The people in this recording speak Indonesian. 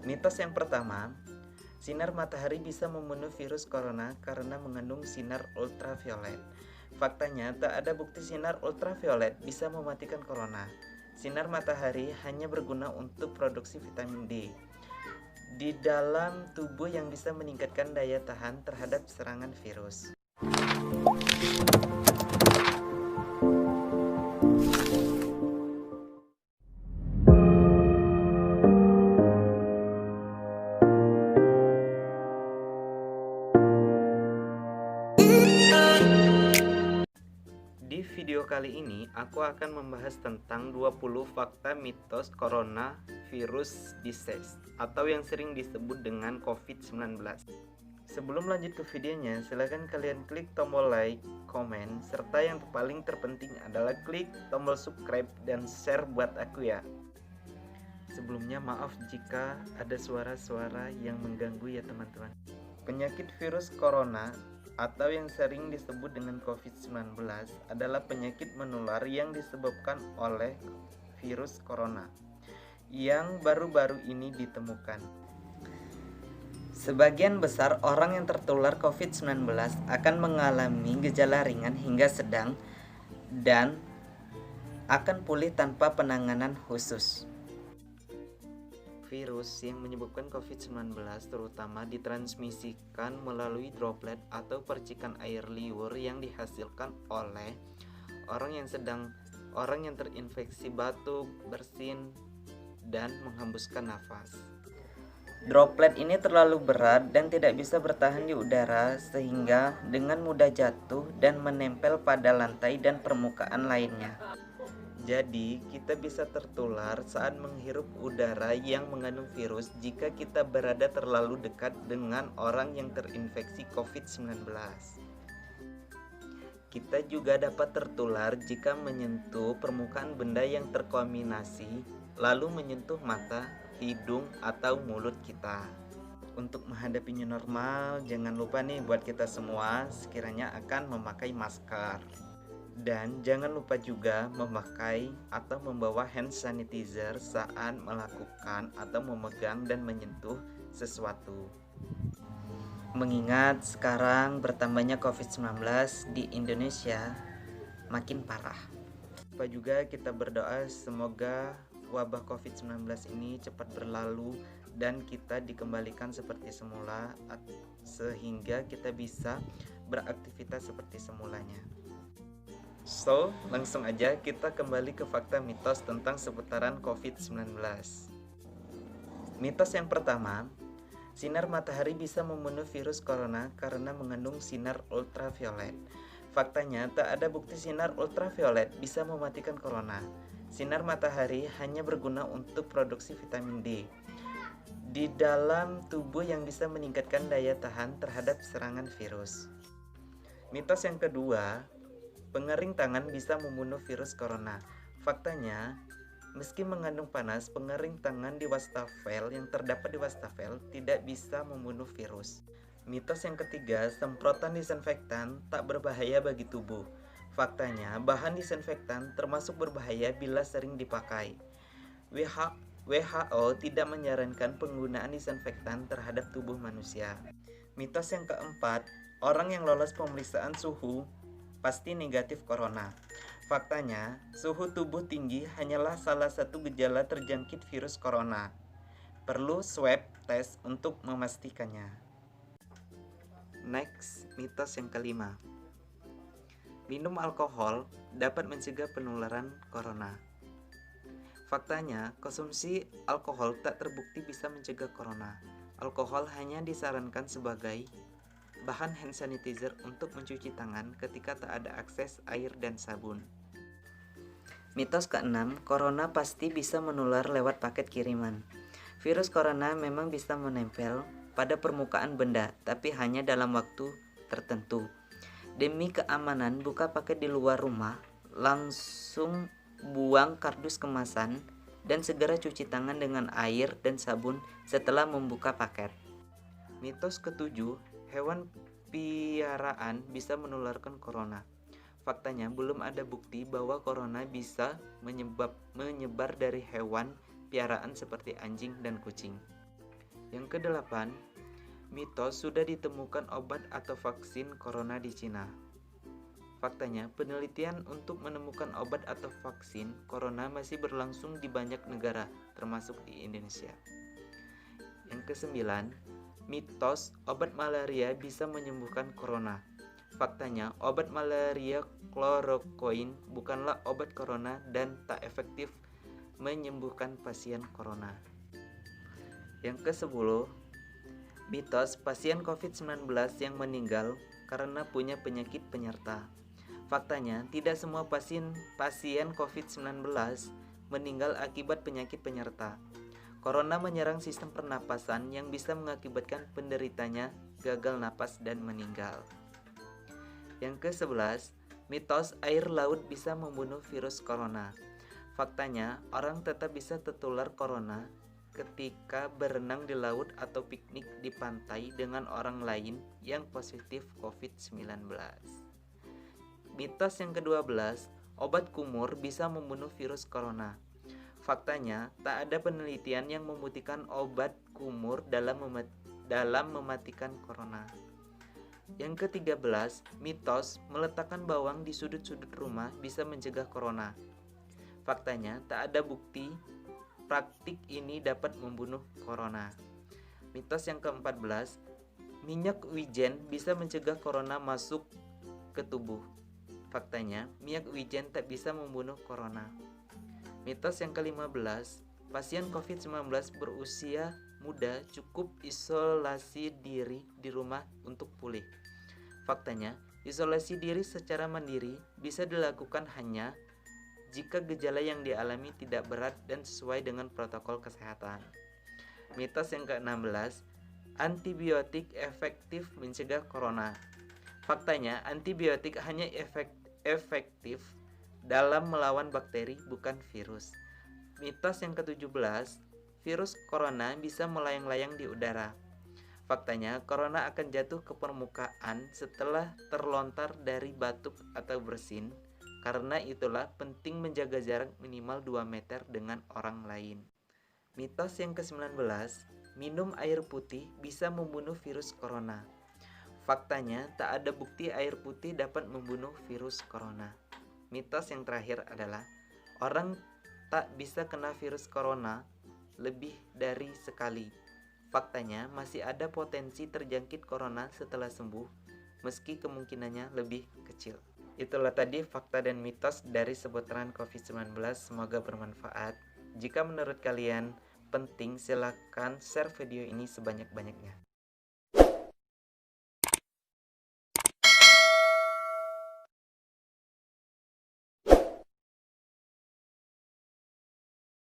Mitos yang pertama, sinar matahari bisa membunuh virus corona karena mengandung sinar ultraviolet. Faktanya, tak ada bukti sinar ultraviolet bisa mematikan corona. Sinar matahari hanya berguna untuk produksi vitamin D di dalam tubuh yang bisa meningkatkan daya tahan terhadap serangan virus. Di video kali ini, aku akan membahas tentang 20 fakta mitos coronavirus disease atau yang sering disebut dengan COVID-19. Sebelum lanjut ke videonya, silahkan kalian klik tombol like, komen, serta yang paling terpenting adalah klik tombol subscribe dan share buat aku ya. Sebelumnya maaf jika ada suara-suara yang mengganggu ya teman-teman. Penyakit virus corona atau yang sering disebut dengan COVID-19 adalah penyakit menular yang disebabkan oleh virus corona yang baru-baru ini ditemukan. Sebagian besar orang yang tertular COVID-19 akan mengalami gejala ringan hingga sedang dan akan pulih tanpa penanganan khusus. Virus yang menyebabkan COVID-19 terutama ditransmisikan melalui droplet atau percikan air liur yang dihasilkan oleh orang yang terinfeksi batuk, bersin, dan menghembuskan nafas. Droplet ini terlalu berat dan tidak bisa bertahan di udara sehingga dengan mudah jatuh dan menempel pada lantai dan permukaan lainnya. Jadi, kita bisa tertular saat menghirup udara yang mengandung virus jika kita berada terlalu dekat dengan orang yang terinfeksi COVID-19. Kita juga dapat tertular jika menyentuh permukaan benda yang terkontaminasi, lalu menyentuh mata, hidung, atau mulut kita. Untuk menghadapi new normal, jangan lupa nih buat kita semua sekiranya akan memakai masker. Dan jangan lupa juga memakai atau membawa hand sanitizer saat melakukan atau memegang dan menyentuh sesuatu. Mengingat sekarang bertambahnya COVID-19 di Indonesia makin parah. Lupa juga kita berdoa semoga wabah COVID-19 ini cepat berlalu dan kita dikembalikan seperti semula sehingga kita bisa beraktivitas seperti semulanya. So, langsung aja kita kembali ke fakta mitos tentang seputaran COVID-19. Mitos yang pertama, sinar matahari bisa membunuh virus corona karena mengandung sinar ultraviolet. Faktanya, tak ada bukti sinar ultraviolet bisa mematikan corona. Sinar matahari hanya berguna untuk produksi vitamin D di dalam tubuh yang bisa meningkatkan daya tahan terhadap serangan virus. Mitos yang kedua, pengering tangan bisa membunuh virus corona. Faktanya, meski mengandung panas, pengering tangan di wastafel yang terdapat di wastafel tidak bisa membunuh virus. Mitos yang ketiga, semprotan disinfektan tak berbahaya bagi tubuh. Faktanya, bahan disinfektan termasuk berbahaya bila sering dipakai. WHO tidak menyarankan penggunaan disinfektan terhadap tubuh manusia. Mitos yang keempat, orang yang lolos pemeriksaan suhu pasti negatif corona. Faktanya, suhu tubuh tinggi hanyalah salah satu gejala terjangkit virus corona. Perlu swab test untuk memastikannya. Next, mitos yang kelima. Minum alkohol dapat mencegah penularan corona. Faktanya, konsumsi alkohol tak terbukti bisa mencegah corona. Alkohol hanya disarankan sebagai bahan hand sanitizer untuk mencuci tangan ketika tak ada akses air dan sabun. Mitos keenam, corona pasti bisa menular lewat paket kiriman. Virus corona memang bisa menempel pada permukaan benda, tapi hanya dalam waktu tertentu. Demi keamanan, buka paket di luar rumah, langsung buang kardus kemasan, dan segera cuci tangan dengan air dan sabun setelah membuka paket. Mitos ketujuh, hewan piaraan bisa menularkan corona. Faktanya, belum ada bukti bahwa corona bisa menyebar dari hewan piaraan seperti anjing dan kucing. Yang kedelapan, mitos sudah ditemukan obat atau vaksin corona di Cina. Faktanya, penelitian untuk menemukan obat atau vaksin corona masih berlangsung di banyak negara, termasuk di Indonesia. Yang kesembilan, mitos obat malaria bisa menyembuhkan corona. Faktanya, obat malaria kloroquine bukanlah obat corona dan tak efektif menyembuhkan pasien corona. Yang ke-10, mitos pasien COVID-19 yang meninggal karena punya penyakit penyerta. Faktanya, tidak semua pasien COVID-19 meninggal akibat penyakit penyerta. Corona menyerang sistem pernapasan yang bisa mengakibatkan penderitanya gagal napas dan meninggal. Yang ke-11, mitos air laut bisa membunuh virus corona. Faktanya, orang tetap bisa tertular corona ketika berenang di laut atau piknik di pantai dengan orang lain yang positif COVID-19. Mitos yang ke-12, obat kumur bisa membunuh virus corona. Faktanya, tak ada penelitian yang membuktikan obat kumur dalam mematikan corona. Yang ke-13, mitos meletakkan bawang di sudut-sudut rumah bisa mencegah corona. Faktanya, tak ada bukti praktik ini dapat membunuh corona. Mitos yang ke-14, minyak wijen bisa mencegah corona masuk ke tubuh. Faktanya, minyak wijen tak bisa membunuh corona. Mitos yang ke-15, pasien COVID-19 berusia muda cukup isolasi diri di rumah untuk pulih. Faktanya, isolasi diri secara mandiri bisa dilakukan hanya jika gejala yang dialami tidak berat dan sesuai dengan protokol kesehatan. Mitos yang ke-16, antibiotik efektif mencegah corona. Faktanya, antibiotik hanya efektif dalam melawan bakteri, bukan virus. Mitos yang ke-17, virus corona bisa melayang-layang di udara. Faktanya, corona akan jatuh ke permukaan setelah terlontar dari batuk atau bersin. Karena itulah penting menjaga jarak minimal 2 meter dengan orang lain. Mitos yang ke-19, minum air putih bisa membunuh virus corona. Faktanya, tak ada bukti air putih dapat membunuh virus corona. Mitos yang terakhir adalah orang tak bisa kena virus corona lebih dari sekali. Faktanya, masih ada potensi terjangkit corona setelah sembuh, meski kemungkinannya lebih kecil. Itulah tadi fakta dan mitos dari seputaran COVID-19. Semoga bermanfaat. Jika menurut kalian penting, silakan share video ini sebanyak-banyaknya.